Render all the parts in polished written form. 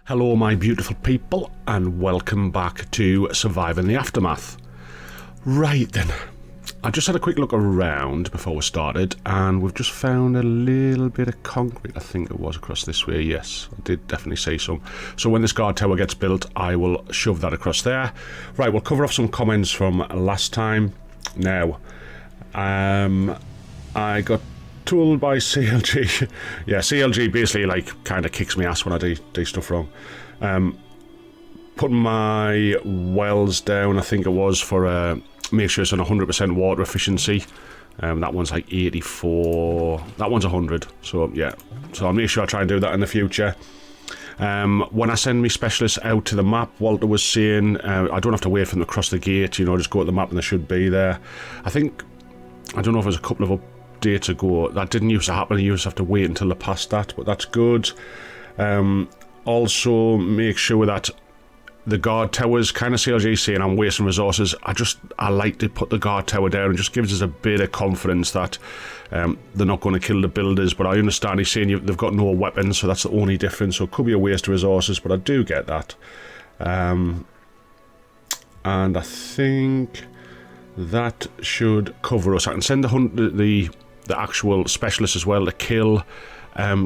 Hello my beautiful people and welcome back to Surviving the Aftermath. Right then, I just had a quick look around before we started and we've just found a little bit of concrete. I think it was across this way. Yes, I did definitely see some. So when this guard tower gets built, I will shove that across there. Right, we'll cover off some comments from last time. Now, I got told by CLG. Yeah, CLG basically like kind of kicks me ass when I do stuff wrong. Putting my wells down, I think it was, for make sure it's on 100% water efficiency. That one's like 84. That one's 100. So yeah, so I'll make sure I try and do that in the future. When I send me specialists out to the map, Walter was saying I don't have to wait for them to cross the gate, you know, just go to the map and they should be there. I think, I don't know if there's a couple of updates ago that didn't used to happen. You used to have to wait until they passed that, but that's good. Also make sure that the guard towers, kind of CLG saying I'm wasting resources, I like to put the guard tower down and just gives us a bit of confidence that they're not going to kill the builders. But I understand he's saying they've got no weapons, so that's the only difference. So it could be a waste of resources, but I do get that. And I think that should cover us. I can send the actual specialist as well to kill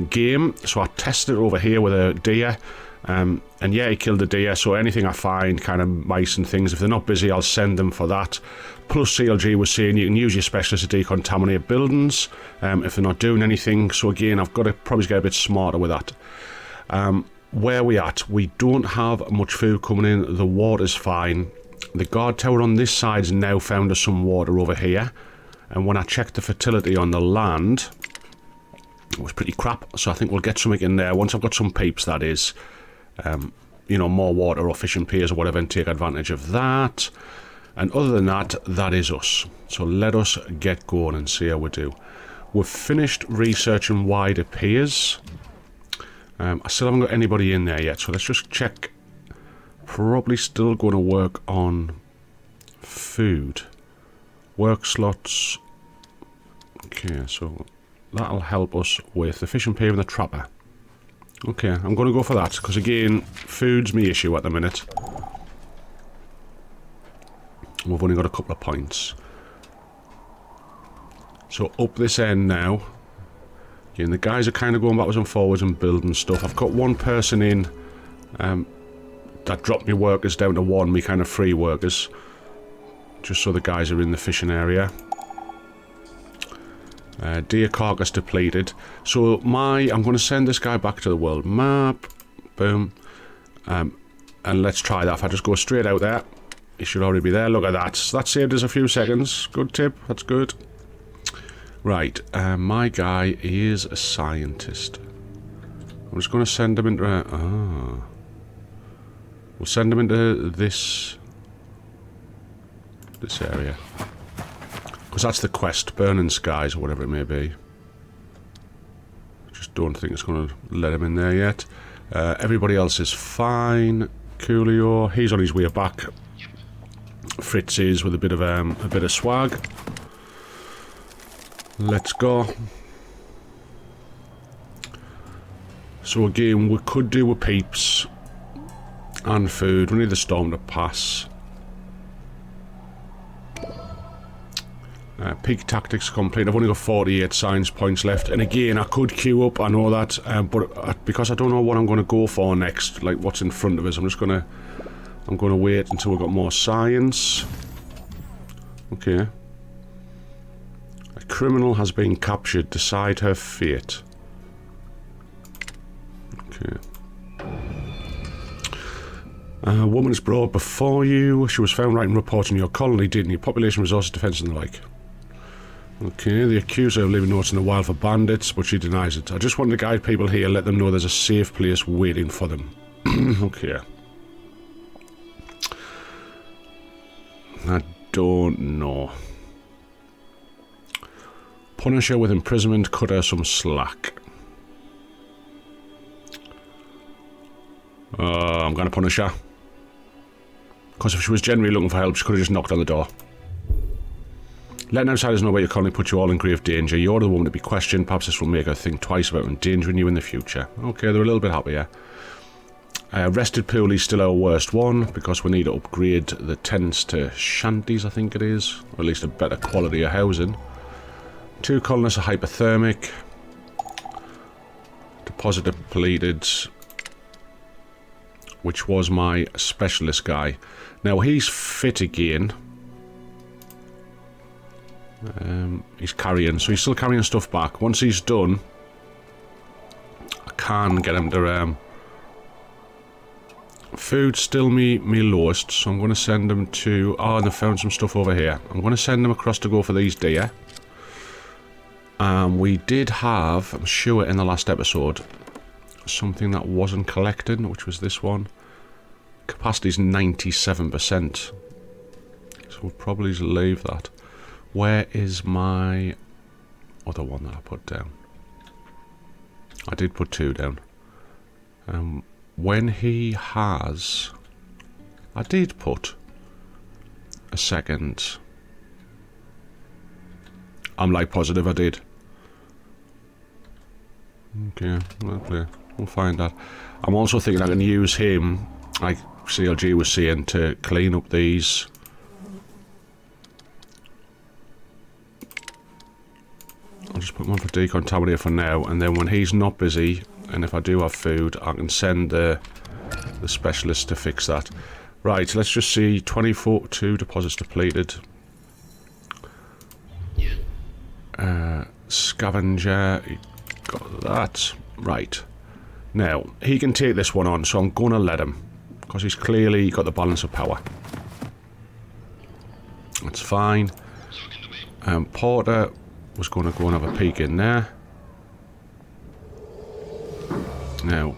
game. So I tested it over here with a deer. And yeah, he killed a deer, so anything I find, kind of mice and things, if they're not busy, I'll send them for that. Plus CLG was saying you can use your specialist to decontaminate buildings if they're not doing anything. So again, I've got to probably get a bit smarter with that. Where we at? We don't have much food coming in. The water's fine. The guard tower on this side's now found us some water over here. And when I checked the fertility on the land, it was pretty crap. So I think we'll get something in there once I've got some peeps, that is. You know, more water or fishing piers or whatever, and take advantage of that. And other than that, that is us. So let us get going and see how we do. We've finished researching wider piers. I still haven't got anybody in there yet, so let's just check. Probably still going to work on food. Work slots. Okay, so that'll help us with the fishing pier and the trapper. Okay, I'm going to go for that, because again, food's my issue at the minute. We've only got a couple of points. So up this end now. Again, the guys are kind of going backwards and forwards and building stuff. I've got one person in that dropped me workers down to one, me kind of free workers. Just so the guys are in the fishing area. Deer carcass depleted. So I'm going to send this guy back to the world map. Boom. And let's try that. If I just go straight out there, he should already be there. Look at that. That saved us a few seconds. Good tip. That's good. Right. My guy is a scientist. I'm just going to send him into... We'll send him into this area. Because that's the quest, burning skies or whatever it may be. I just don't think it's going to let him in there yet. Everybody else is fine. Coolio, he's on his way back. Fritz is with a bit of swag. Let's go. So again, we could do with peeps and food. We need the storm to pass. Peak tactics complete. I've only got 48 science points left, and again I could queue up, I know that, but because I don't know what I'm going to go for next, like what's in front of us, I'm going to wait until we've got more science. Okay. A criminal has been captured. Decide her fate. Okay. A woman is brought before you. She was found writing reports in your colony, didn't you? Population, resources, defence and the like. Okay, the accuser of leaving notes in the wild for bandits, but she denies it. I just want to guide people here, let them know there's a safe place waiting for them. Okay. I don't know. Punish her with imprisonment, cut her some slack. I'm going to punish her. Because if she was genuinely looking for help, she could have just knocked on the door. Letting outsiders know about your colony puts you all in grave danger. You're the woman to be questioned. Perhaps this will make her think twice about endangering you in the future. Okay, they're a little bit happier. Rested pool is still our worst one because we need to upgrade the tents to shanties, I think it is. Or at least a better quality of housing. 2 colonists are hyperthermic. Deposit depleted. Which was my specialist guy. Now he's fit again. He's carrying, so he's still carrying stuff back. Once he's done, I can get him to... Food's still me lowest, so I'm going to send them to... Oh, and I found some stuff over here. I'm going to send them across to go for these deer. We did have, I'm sure in the last episode, something that wasn't collected, which was this one. Capacity's 97%. So we'll probably just leave that. Where is my other one that I put down? I did put 2 down. When he has... I did put a second. I'm like positive I did. Okay, we'll find that. I'm also thinking I can use him, like CLG was saying, to clean up these. I'll just put him on for decontaminate for now, and then when he's not busy, and if I do have food, I can send the specialist to fix that. Right, let's just see. 2 deposits depleted. Scavenger, got that. Right. Now, he can take this one on, so I'm going to let him. Because he's clearly got the balance of power. That's fine. Porter was going to go and have a peek in there. Now,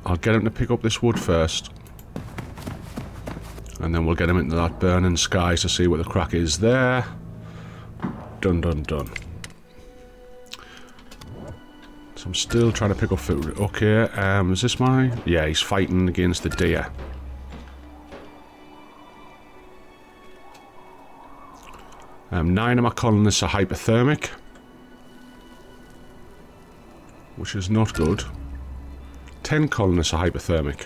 I'll get him to pick up this wood first. And then we'll get him into that burning sky to see what the crack is there. Done, done, done. So I'm still trying to pick up food. Okay, is this my... Yeah, he's fighting against the deer. Nine of my colonists are hyperthermic. Which is not good. 10 colonists are hyperthermic.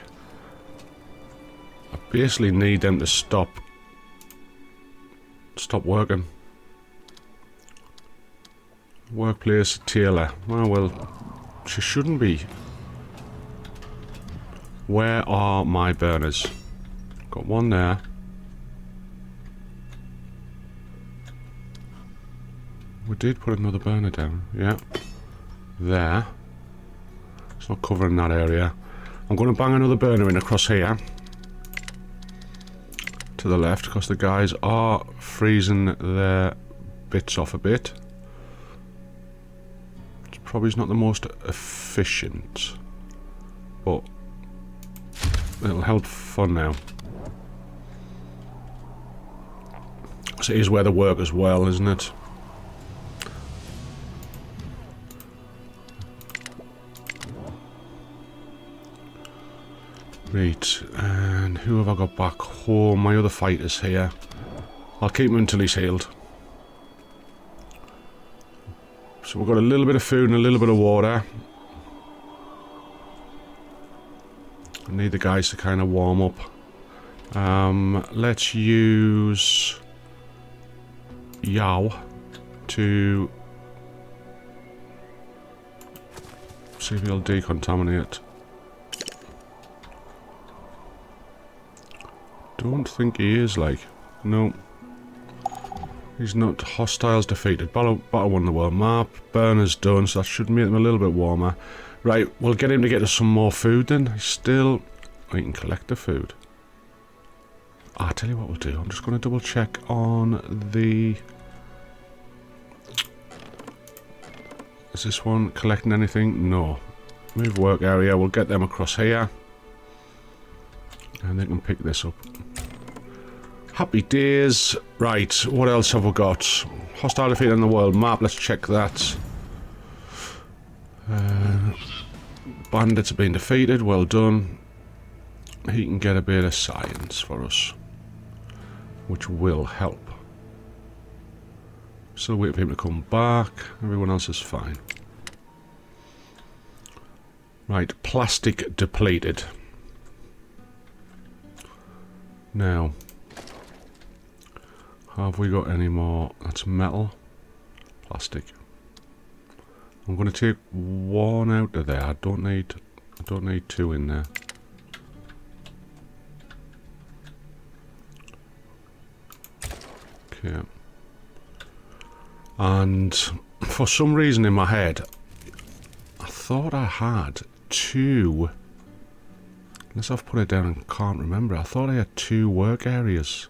I basically need them to stop working. Workplace Taylor. Oh well, she shouldn't be. Where are my burners? Got one there. We did put another burner down. Yeah. There. It's not covering that area. I'm going to bang another burner in across here. To the left, because the guys are freezing their bits off a bit. It's probably not the most efficient. But it'll help for now. So it is where the work as well, isn't it? Right, and who have I got back home? My other fighter's here. I'll keep him until he's healed. So we've got a little bit of food and a little bit of water. I need the guys to kind of warm up. Let's use Yao to see if he'll decontaminate. Don't think he is, like. No. He's not. Hostiles defeated. Battle won the world map. Burner's done, so that should make him a little bit warmer. Right, we'll get him to get us some more food then. He's still... Oh, he can collect the food. I'll tell you what we'll do. I'm just going to double check on the... Is this one collecting anything? No. Move work area. We'll get them across here. And they can pick this up. Happy days. Right, what else have we got? Hostile defeat on the world map. Let's check that. Bandits have been defeated. Well done. He can get a bit of science for us, which will help. Still waiting for him to come back. Everyone else is fine. Right, plastic depleted. Now, have we got any more? That's metal. Plastic. I'm going to take one out of there. I don't need two in there. Okay. And for some reason in my head, I thought I had two. Unless I've put it down and can't remember. I thought I had two work areas.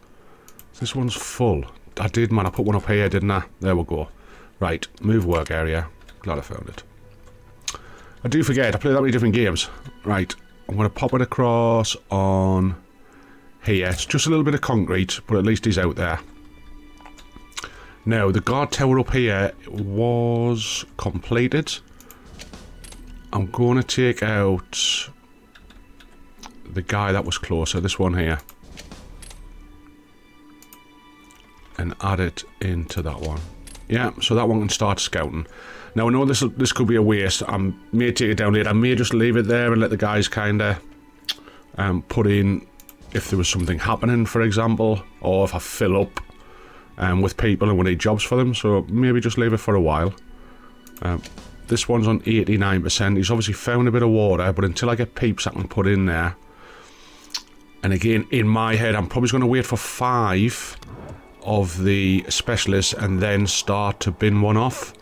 This one's full. I did, man. I put one up here, didn't I? There we go. Right, move work area. Glad I found it. I do forget, I play that many different games. Right, I'm going to pop it across on here. It's just a little bit of concrete, but at least he's out there. Now, the guard tower up here was completed. I'm going to take out the guy that was closer, this one here, and add it into that one. Yeah, so that one can start scouting. Now I know this could be a waste. I may take it down later. I may just leave it there and let the guys kind of put in if there was something happening, for example, or if I fill up with people and we need jobs for them. So maybe just leave it for a while. This one's on 89%. He's obviously found a bit of water, but until I get peeps I can put in there. And again, in my head, I'm probably going to wait for 5 of the specialists and then start to bin one off,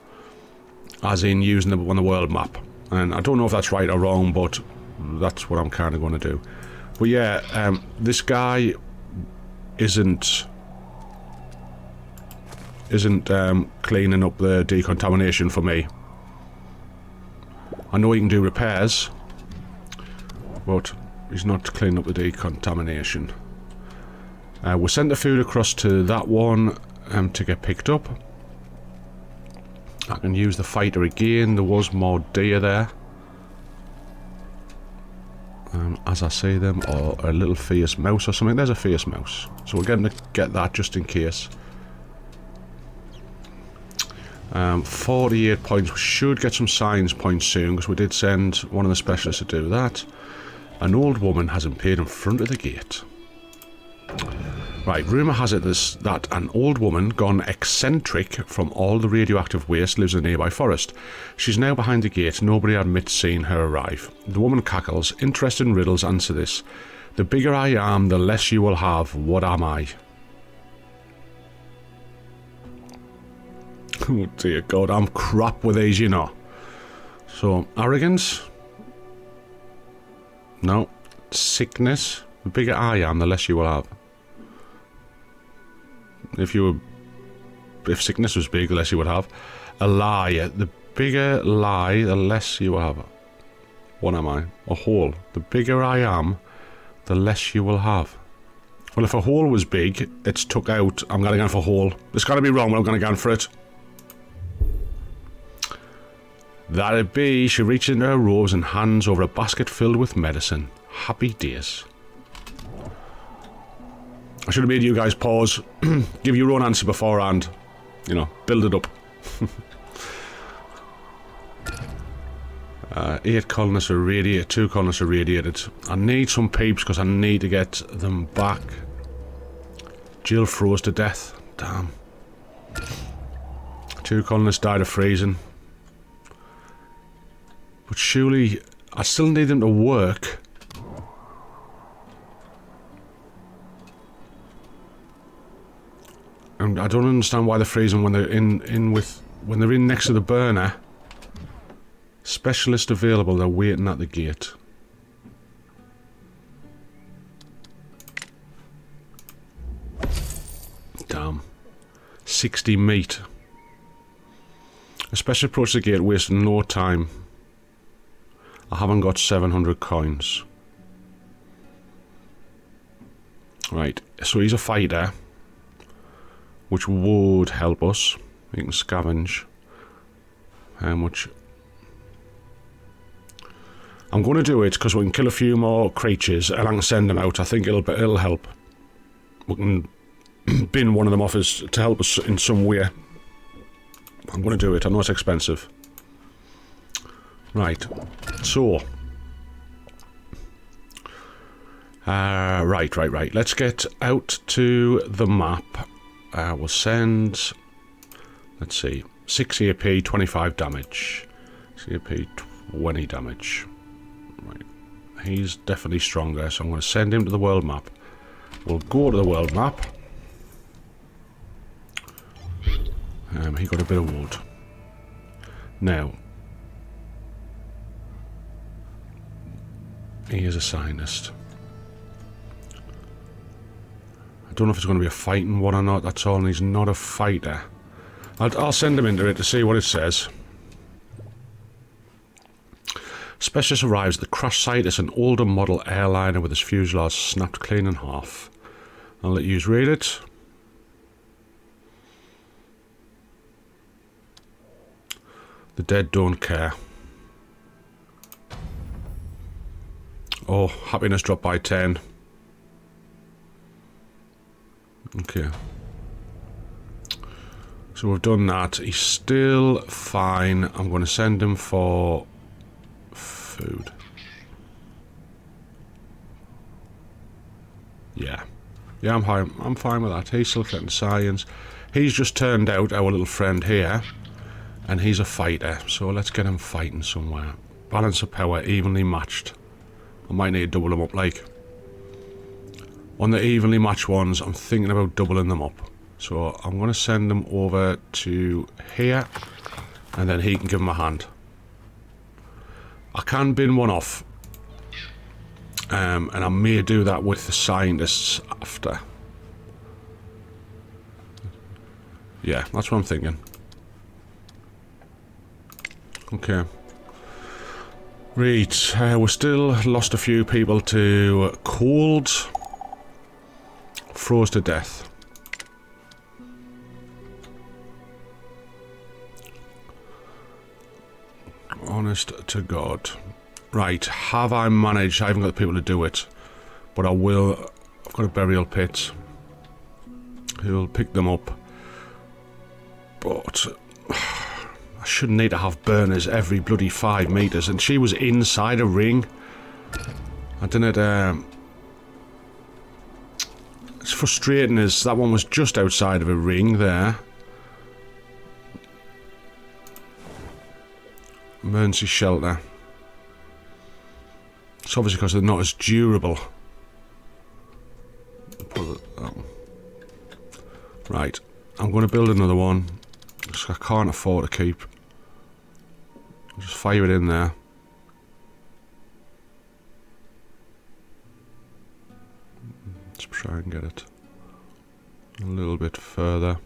as in using them on the world map. And I don't know if that's right or wrong, but that's what I'm kind of going to do. But yeah, this guy isn't cleaning up the decontamination for me. I know he can do repairs, but he's not cleaning up the decontamination. We'll send the food across to that one to get picked up. I can use the fighter again. There was more deer there. As I see them, or a little fierce mouse or something. There's a fierce mouse. So we're going to get that just in case. 48 points. We should get some science points soon, because we did send one of the specialists to do that. An old woman has appeared in front of the gate. Right, rumour has it that an old woman gone eccentric from all the radioactive waste lives in a nearby forest. She's now behind the gate. Nobody admits seeing her arrive. The woman cackles. Interested in riddles, answer this. The bigger I am, the less you will have. What am I? Oh dear God, I'm crap with these, you know. So, arrogance? No. Sickness? The bigger I am, the less you will have. If sickness was big, the less you would have. A lie. The bigger lie, the less you will have. What am I? A hole. The bigger I am, the less you will have. Well, if a hole was big, it's took out. I'm going to go for a hole. It's got to be wrong, but I'm going to go for it. That'd be. She reaches into her robes and hands over a basket filled with medicine. Happy days. I should have made you guys pause, give your own answer beforehand, you know, build it up. 8 colonists are radiated, 2 colonists are radiated. I need some peeps because I need to get them back. Jill froze to death, damn. 2 colonists died of freezing. But surely, I still need them to work. And I don't understand why they're freezing when they're when they're in next to the burner. Specialist available, they're waiting at the gate. Damn. 60 meat. A special approach to the gate, wasting no time. I haven't got 700 coins. Right, so he's a fighter, which would help us. We can scavenge. How much? I'm going to do it because we can kill a few more creatures and I can send them out. I think it'll help. We can bin one of them off to help us in some way. I'm going to do it. I know it's expensive. Right. So, Right. Let's get out to the map. We'll send... Let's see. 6 AP, 25 damage. 6 AP, 20 damage. Right. He's definitely stronger, so I'm going to send him to the world map. We'll go to the world map. He got a bit of wood. Now, he is a scientist. I don't know if it's going to be a fighting one or not, that's all, and he's not a fighter. I'll send him into it to see what it says. Specialist arrives at the crash site. It's an older model airliner with its fuselage snapped clean in half. I'll let you read it. The dead don't care. Oh, happiness dropped by 10. Okay. So we've done that. He's still fine. I'm going to send him for food. Yeah. Yeah, I'm fine with that. He's still getting science. He's just turned out our little friend here. And he's a fighter. So let's get him fighting somewhere. Balance of power evenly matched. I might need to double them up, like. On the evenly matched ones, I'm thinking about doubling them up. So I'm going to send them over to here. And then he can give him a hand. I can bin one off. And I may do that with the scientists after. Yeah, that's what I'm thinking. Okay. Right, we're still lost a few people to cold. Froze to death. Honest to God. Right, have I managed? I haven't got the people to do it. But I will. I've got a burial pit. Who'll pick them up. But I shouldn't need to have burners every bloody 5 meters. And she was inside a ring. I didn't. It's frustrating as that one was just outside of a ring there. Emergency shelter. It's obviously because they're not as durable. Right, I'm going to build another one. I can't afford to keep. Just fire it in there. Let's try and get it a little bit further.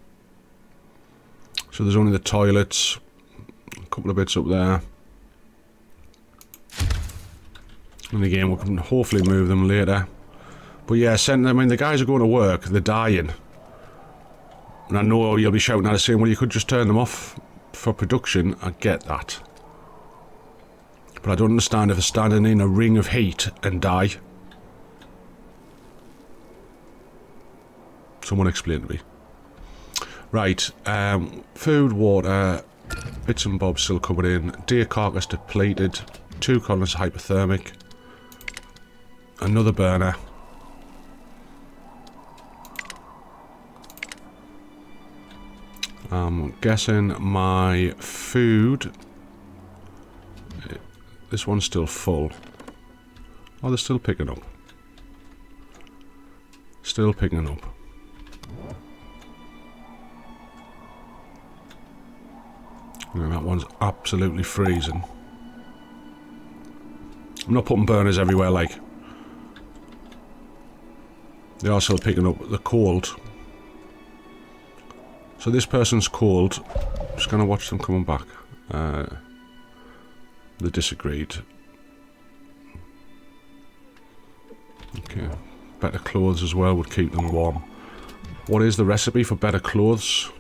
So there's only the toilets, a couple of bits up there. And again, we can hopefully move them later. But yeah, I mean, the guys are going to work, they're dying. And I know you'll be shouting at us saying, well, you could just turn them off for production. I get that. But I don't understand if they're standing in a ring of heat and die. Someone explain to me. Right, food, water, bits and bobs still coming in. Deer carcass depleted. 2 colonists hyperthermic. Another burner. I'm guessing my food... This one's still full. Oh, they're still picking up. Still picking up. And that one's absolutely freezing. I'm not putting burners everywhere, like. They are still picking up the cold. So this person's cold. I'm just going to watch them coming back. They disagreed. Okay. Better clothes as well would keep them warm. What is the recipe for better clothes?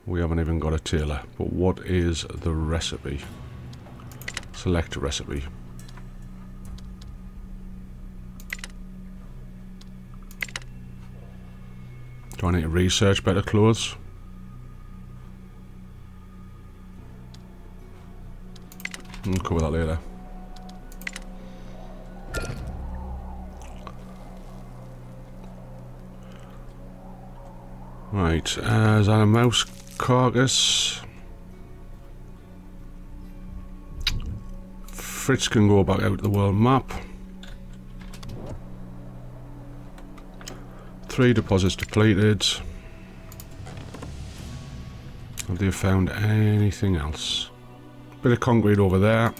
We haven't even got a tailor. But what is the recipe? Select a recipe. Do I need to research better clothes? We'll cover that later. Right, is that a mouse carcass? Fritz can go back out to the world map. 3 deposits depleted. Have they found anything else? Bit of concrete over there.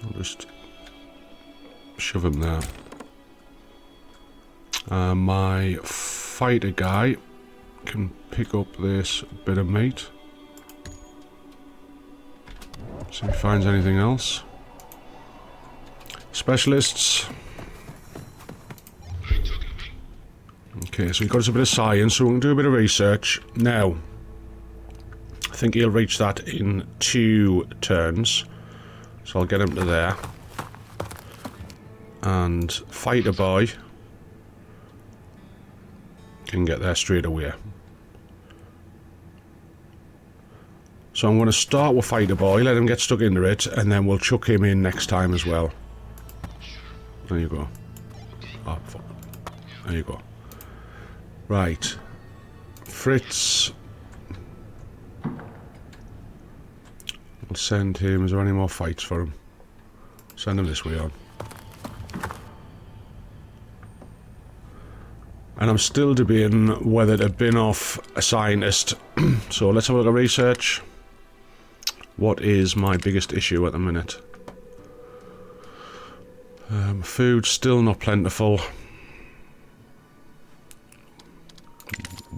I'll just shove him there. My fighter guy can pick up this bit of meat. See if he finds anything else. Specialists. Okay, so he got us a bit of science, so we can do a bit of research. Now, I think he'll reach that in 2 turns. So I'll get him to there. And fighter boy can get there straight away. So I'm going to start with fighter boy, let him get stuck into it, and then we'll chuck him in next time as well. There you go. Oh, fuck. There you go. Right. Fritz. I'll send him. Is there any more fights for him? Send him this way on. And I'm still debating whether to bin off a scientist. So let's have a look at research. What is my biggest issue at the minute? Food still not plentiful.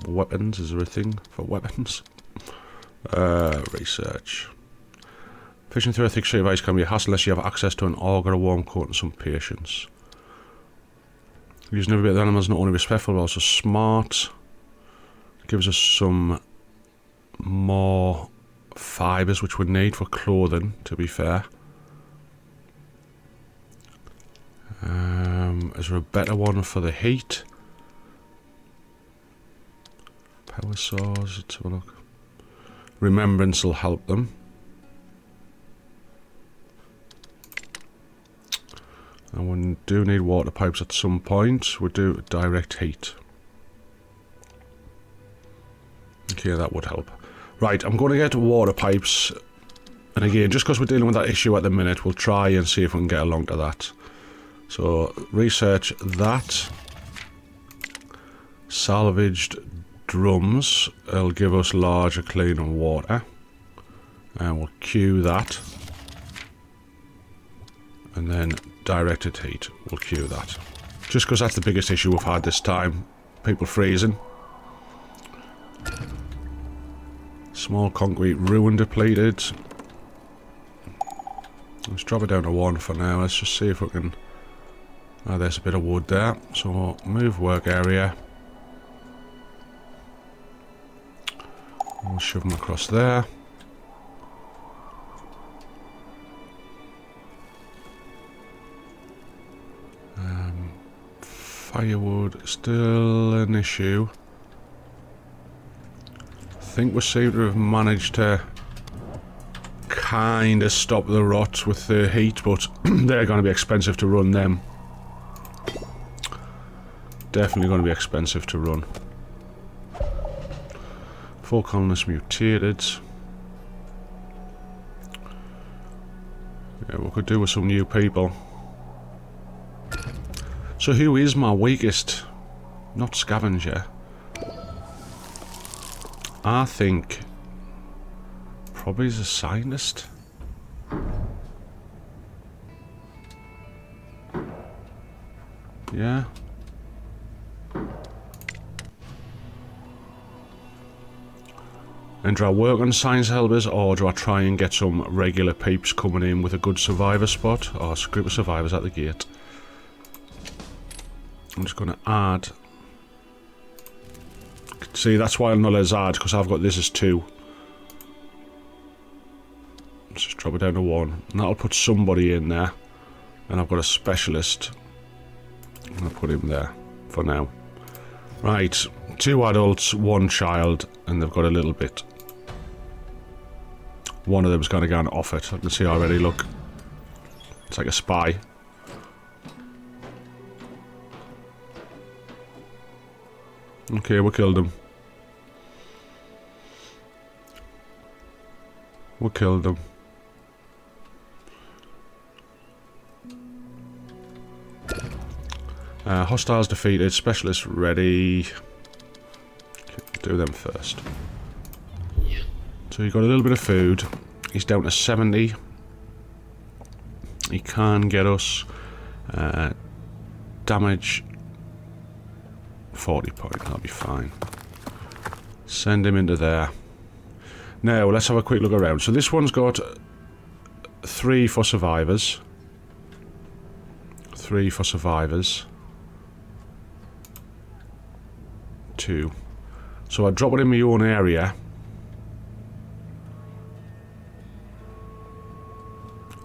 Weapons, is there a thing for weapons? Research. Fishing through a thick sheet of ice can be a hassle unless you have access to an auger, a warm coat and some patience. Using every bit of the animals not only respectful but also smart. Gives us some more fibres which we need for clothing, to be fair. Is there a better one for the heat? Power saws, let's have a look. Remembrance will help them. And we do need water pipes at some point. We do direct heat. Okay, that would help. Right, I'm going to get water pipes. And again, just because we're dealing with that issue at the minute, we'll try and see if we can get along to that. So, research that. Salvaged drums. It'll give us larger, cleaner water. And we'll queue that. And then directed heat. We'll queue that. Just because that's the biggest issue we've had this time. People freezing. Small concrete ruin depleted. Let's drop it down to 1 for now. Let's just see if we can... Oh, there's a bit of wood there. So, move work area. We'll shove them across there. Firewood, still an issue. I think we seem to have managed to kind of stop the rot with the heat, but they're going to be expensive to run them. Definitely going to be expensive to run. 4 colonists mutated. Yeah, we could do with some new people. So who is my weakest? Not scavenger. I think probably is a scientist. Yeah. And do I work on science helpers, or do I try and get some regular peeps coming in with a good survivor spot? Or a group of survivors at the gate. I'm just going to add... See, that's why I'm not as add, because I've got this as 2. Let's just drop it down to 1. And that'll put somebody in there. And I've got a specialist. I'm going to put him there for now. Right, 2 adults, 1 child, and they've got a little bit. One of them's going to go and off it. I can see already, look. It's like a spy. Okay, we killed him. We killed him. Hostiles defeated. Specialists ready. Do them first. So he got a little bit of food. He's down to 70. He can get us damage 40 point. That'll be fine. Send him into there. Now let's have a quick look around. So this one's got 3 for survivors. 3 for survivors. 2. So I drop it in my own area.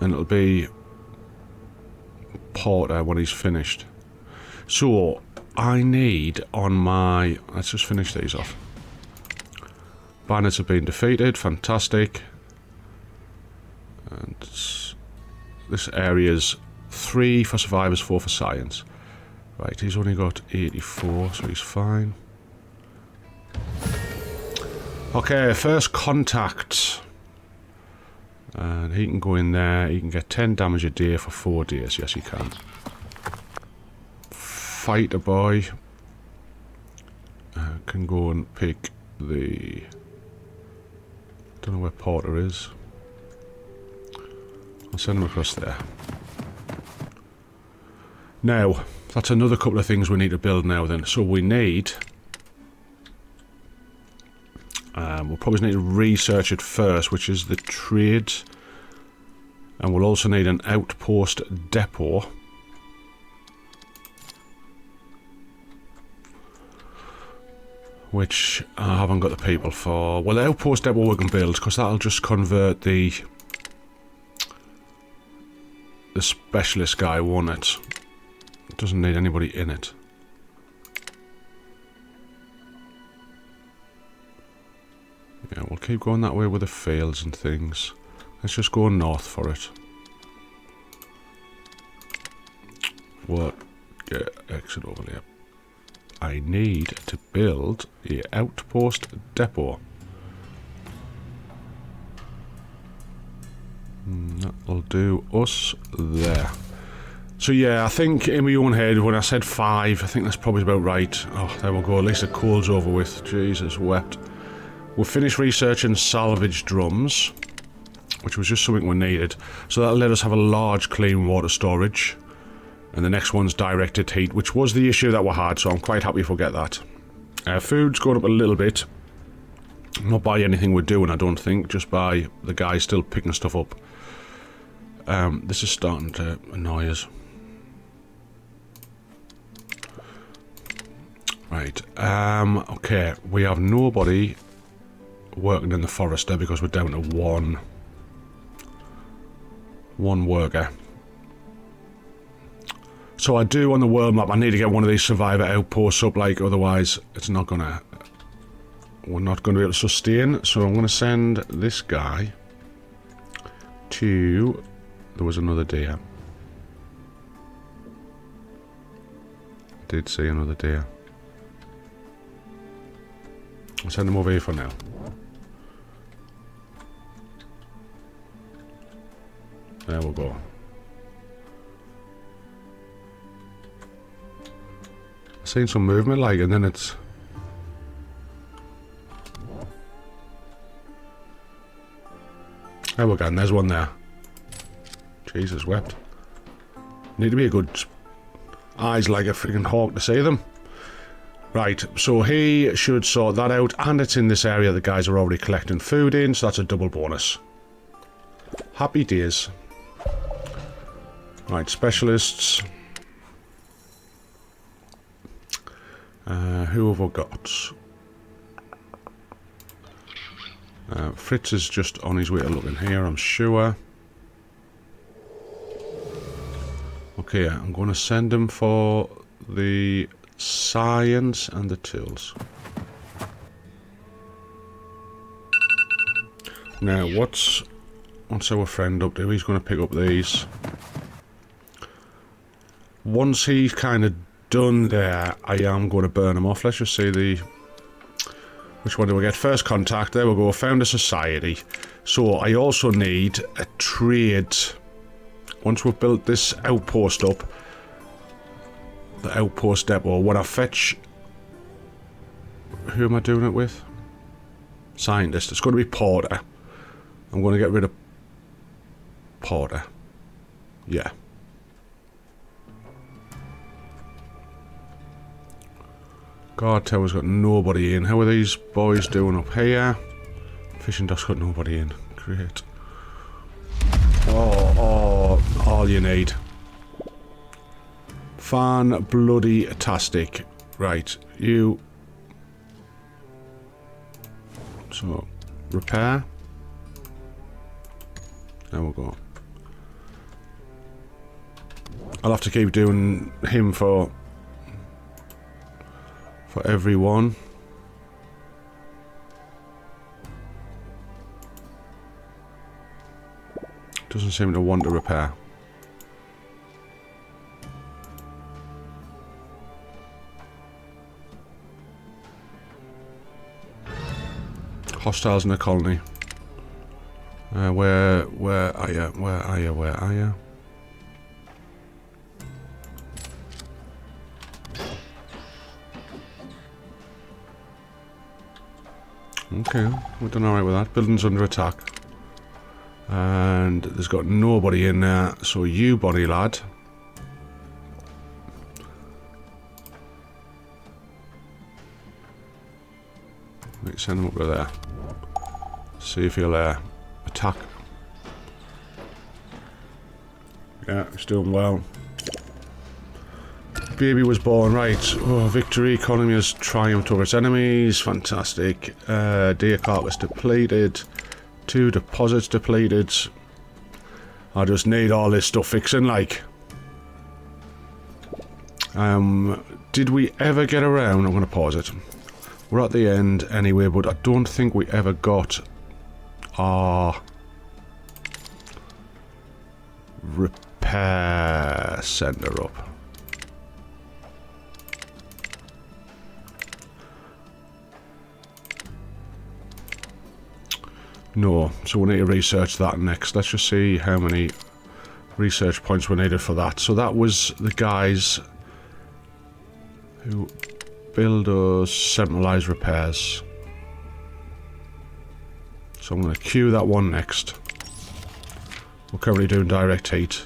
And it'll be Porter when he's finished. So I need on my... Let's just finish these off. Bandits have been defeated. Fantastic. And this area's 3 for survivors, 4 for science. Right, he's only got 84, so he's fine. Okay, first contact. And he can go in there. He can get 10 damage a day for 4 days. Yes, he can. Fighter boy. Can go and pick the... Don't know where Porter is. I'll send him across there. Now, that's another couple of things we need to build now then. So we need... we'll probably need to research it first, which is the trade. And we'll also need an outpost depot. Which I haven't got the people for. Well, the outpost depot we can build, because that'll just convert the specialist guy, won't it? It doesn't need anybody in it. Yeah, we'll keep going that way with the fields and things. Let's just go north for it. What? Yeah, exit over there. I need to build the outpost depot. That'll do us there. So yeah, I think in my own head when I said 5, I think that's probably about right. Oh, there we go. At least the coal's over with. Jesus wept. We'll finish researching salvage drums, which was just something we needed. So that'll let us have a large clean water storage. And the next one's directed heat, which was the issue that we had, so I'm quite happy if we get that. Food's going up a little bit. Not by anything we're doing, I don't think, just by the guy still picking stuff up. This is starting to annoy us. Right, okay, we have nobody working in the forester because we're down to one worker. So I do on the world map, I need to get one of these survivor outposts up, like, otherwise it's not gonna... We're not gonna be able to sustain, so I'm gonna send this guy to... There was another deer. I did see another deer. I'll send him over here for now. There we go. Seen some movement, like, and then it's... There we go, and there's one there. Jesus wept. Need to be a good eyes like a freaking hawk to see them. Right, so he should sort that out, and it's in this area the guys are already collecting food in, so that's a double bonus. Happy days. Right, specialists. Who have we got? Fritz is just on his way to looking here, I'm sure. Okay, I'm going to send him for the science and the tools. Now, what's our friend up to? He's going to pick up these. Once he's kind of done there. I am going to burn them off. Let's just see the... Which one do we get? First contact. There we go. Found a society. So I also need a trade. Once we've built this outpost up, the outpost depot, when I fetch... Who am I doing it with? Scientist. It's going to be Porter. I'm going to get rid of Porter. Yeah. Guard tower's got nobody in. How are these boys doing up here? Fishing dock's got nobody in. Great. Oh, all you need. Fan-bloody-tastic. Right, you... So, repair. There we go. I'll have to keep doing him for everyone. Doesn't seem to want to repair. Hostiles in the colony. Where are you? Where are you? Where are you? Okay, we've done alright with that. Building's under attack. And there's got nobody in there, so you, body lad. Let's send him up to there. See if he'll attack. Yeah, he's doing well. Baby was born, right. Oh, victory. Economy has triumphed over its enemies. Fantastic. Deer carcass depleted. 2 deposits depleted. I just need all this stuff fixing, like. Did we ever get around? I'm going to pause it. We're at the end anyway, but I don't think we ever got our repair center up. No, so we need to research that next. Let's just see how many research points were needed for that. So that was the guys who build us centralized repairs. So I'm going to queue that one next. We're currently doing direct heat.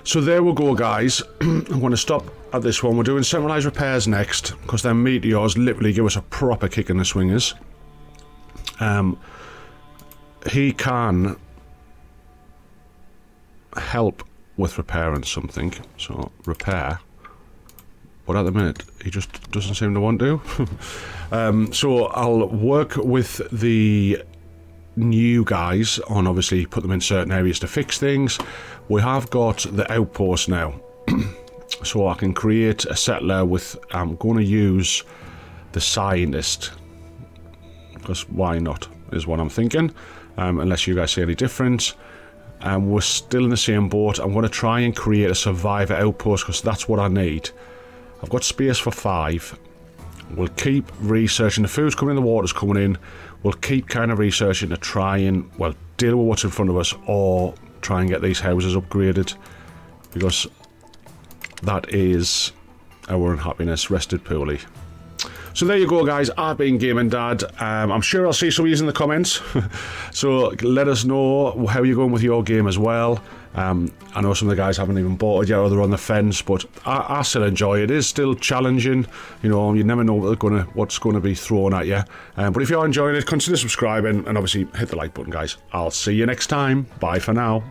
So there we go, guys. I'm going to stop at this one. We're doing centralized repairs next, because then Meteors literally give us a proper kick in the swingers. He can help with repairing something, so repair. But at the minute, he just doesn't seem to want to. So I'll work with the new guys on, obviously put them in certain areas to fix things. We have got the outpost now. So I can create a settler with, I'm going to use the scientist, because why not, is what I'm thinking, unless you guys see any difference. We're still in the same boat. I'm going to try and create a survivor outpost, because that's what I need. I've got space for 5. We'll keep researching. The food's coming in, the water's coming in. We'll keep kind of researching to try and, well, deal with what's in front of us, or try and get these houses upgraded, because that is our unhappiness rested poorly. So there you go, guys. I've been Gaming Dad. I'm sure I'll see some of you in the comments. So let us know how you're going with your game as well. I know some of the guys haven't even bought it yet, or they're on the fence, but I still enjoy it. It is still challenging. You know, you never know what's going to be thrown at you. But if you're enjoying it, consider subscribing and obviously hit the like button, guys. I'll see you next time. Bye for now.